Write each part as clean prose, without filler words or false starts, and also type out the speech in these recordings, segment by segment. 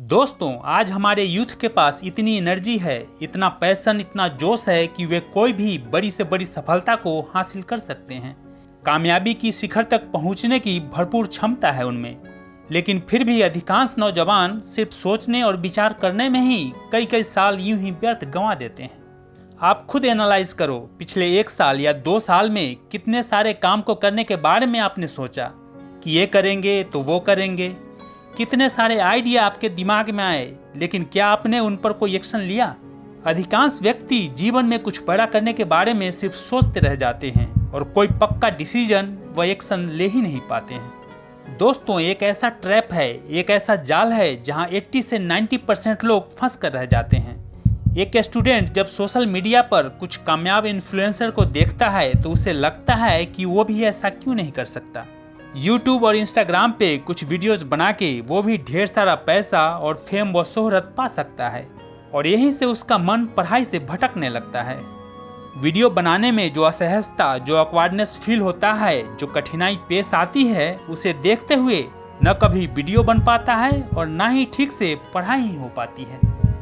दोस्तों, आज हमारे यूथ के पास इतनी एनर्जी है, इतना पैशन, इतना जोश है कि वे कोई भी बड़ी से बड़ी सफलता को हासिल कर सकते हैं। कामयाबी की शिखर तक पहुंचने की भरपूर क्षमता है उनमें, लेकिन फिर भी अधिकांश नौजवान सिर्फ सोचने और विचार करने में ही कई कई साल यूं ही व्यर्थ गंवा देते हैं। आप खुद एनालाइज करो, पिछले 1 साल या 2 साल में कितने सारे काम को करने के बारे में आपने सोचा कि ये करेंगे तो वो करेंगे। कितने सारे आइडिया आपके दिमाग में आए, लेकिन क्या आपने उन पर कोई एक्शन लिया? अधिकांश व्यक्ति जीवन में कुछ बड़ा करने के बारे में सिर्फ सोचते रह जाते हैं और कोई पक्का डिसीजन व एक्शन ले ही नहीं पाते हैं। दोस्तों, एक ऐसा ट्रैप है, एक ऐसा जाल है जहां 80 से 90% लोग फंस कर रह जाते हैं। एक स्टूडेंट जब सोशल मीडिया पर कुछ कामयाब इन्फ्लुएंसर को देखता है तो उसे लगता है कि वो भी ऐसा क्यों नहीं कर सकता। यूट्यूब और इंस्टाग्राम पे कुछ वीडियोस बना के वो भी ढेर सारा पैसा और फेम व शोहरत पा सकता है, और यहीं से उसका मन पढ़ाई से भटकने लगता है। वीडियो बनाने में जो असहजता, जो ऑकवर्डनेस फील होता है, जो कठिनाई पेश आती है, उसे देखते हुए न कभी वीडियो बन पाता है और न ही ठीक से पढ़ाई ही हो पाती है।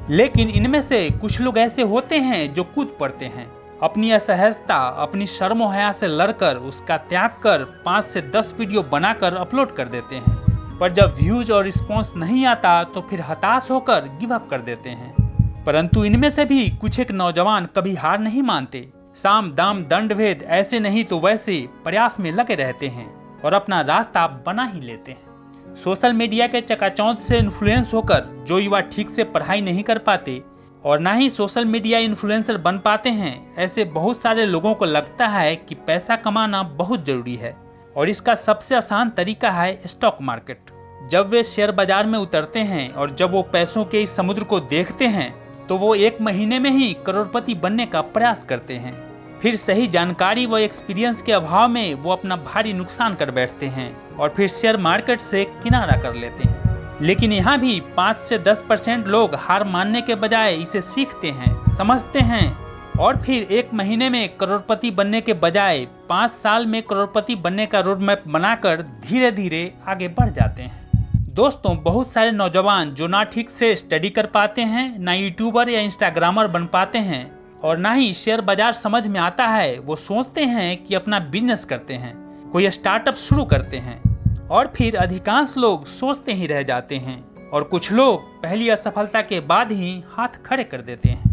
लेकिन इनमें से कुछ लोग ऐसे होते हैं जो कूद पड़ते हैं, अपनी असहजता, अपनी शर्म और हया से लड़कर, उसका त्याग कर 5 से 10 वीडियो बनाकर अपलोड कर देते हैं। पर जब व्यूज और रिस्पॉन्स नहीं आता तो फिर हताश होकर गिव अप कर देते हैं। परंतु इनमें से भी कुछ एक नौजवान कभी हार नहीं मानते, साम दाम दंड भेद ऐसे नहीं तो वैसे प्रयास में लगे रहते हैं और अपना रास्ता बना ही लेते हैं। सोशल मीडिया के चकाचौंध से इन्फ्लुएंस होकर जो युवा ठीक से पढ़ाई नहीं कर पाते और ना ही सोशल मीडिया इन्फ्लुएंसर बन पाते हैं, ऐसे बहुत सारे लोगों को लगता है कि पैसा कमाना बहुत जरूरी है और इसका सबसे आसान तरीका है स्टॉक मार्केट। जब वे शेयर बाजार में उतरते हैं और जब वो पैसों के इस समुद्र को देखते हैं तो वो 1 महीने में ही करोड़पति बनने का प्रयास करते हैं। फिर सही जानकारी व एक्सपीरियंस के अभाव में वो अपना भारी नुकसान कर बैठते हैं और फिर शेयर मार्केट से किनारा कर लेते हैं। लेकिन यहाँ भी 5 से 10% लोग हार मानने के बजाय इसे सीखते हैं, समझते हैं और फिर 1 महीने में करोड़पति बनने के बजाय 5 साल में करोड़पति बनने का रोड मैप बनाकर धीरे धीरे आगे बढ़ जाते हैं। दोस्तों, बहुत सारे नौजवान जो ना ठीक से स्टडी कर पाते हैं, ना यूट्यूबर या इंस्टाग्रामर बन पाते हैं और ना ही शेयर बाजार समझ में आता है, वो सोचते हैं कि अपना बिजनेस करते हैं, कोई स्टार्टअप शुरू करते हैं और फिर अधिकांश लोग सोचते ही रह जाते हैं और कुछ लोग पहली असफलता के बाद ही हाथ खड़े कर देते हैं।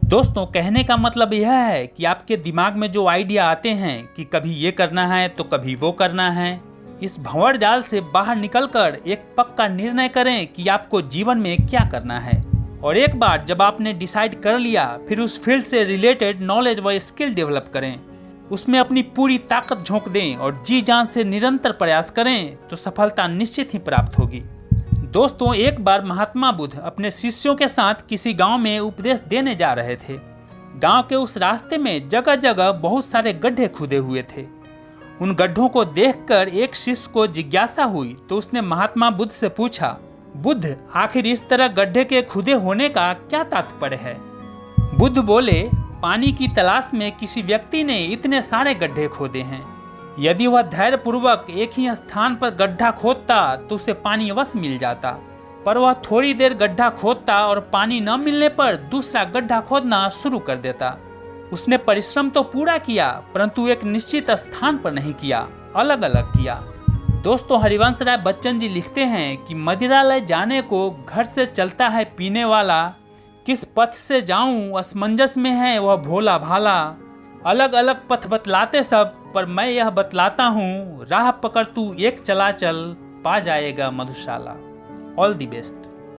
दोस्तों, कहने का मतलब यह है कि आपके दिमाग में जो आइडिया आते हैं कि कभी ये करना है तो कभी वो करना है, इस भंवर जाल से बाहर निकलकर एक पक्का निर्णय करें कि आपको जीवन में क्या करना है। और एक बार जब आपने डिसाइड कर लिया, फिर उस फील्ड से रिलेटेड नॉलेज व स्किल डेवलप करें, उसमें अपनी पूरी ताकत झोंक दें और जी जान से निरंतर प्रयास करें तो सफलता निश्चित ही प्राप्त होगी। दोस्तों, एक बार महात्मा बुद्ध अपने शिष्यों के साथ किसी गांव में उपदेश देने जा रहे थे। गांव के उस रास्ते में जगह जगह बहुत सारे गड्ढे खुदे हुए थे। उन गड्ढों को देखकर एक शिष्य को जिज्ञासा हुई तो उसने महात्मा बुद्ध से पूछा, बुद्ध, आखिर इस तरह गड्ढे के खुदे होने का क्या तात्पर्य है? बुद्ध बोले, पानी की तलाश में किसी व्यक्ति ने इतने सारे गड्ढे खोदे हैं। यदि वह धैर्य पूर्वक एक ही स्थान पर गड्ढा खोदता तो उसे पानी अवश्य मिल जाता, पर वह थोड़ी देर गड्ढा खोदता और पानी न मिलने पर दूसरा गड्ढा खोदना शुरू कर देता। उसने परिश्रम तो पूरा किया, परंतु एक निश्चित स्थान पर नहीं किया, अलग अलग किया। दोस्तों, हरिवंश राय बच्चन जी लिखते हैं कि मदिरालय जाने को घर से चलता है पीने वाला, किस पथ से जाऊं असमंजस में है वह भोला भाला। अलग अलग पथ बतलाते सब, पर मैं यह बतलाता हूँ, राह पकड़ तू एक चला चल, पा जाएगा मधुशाला। All the best.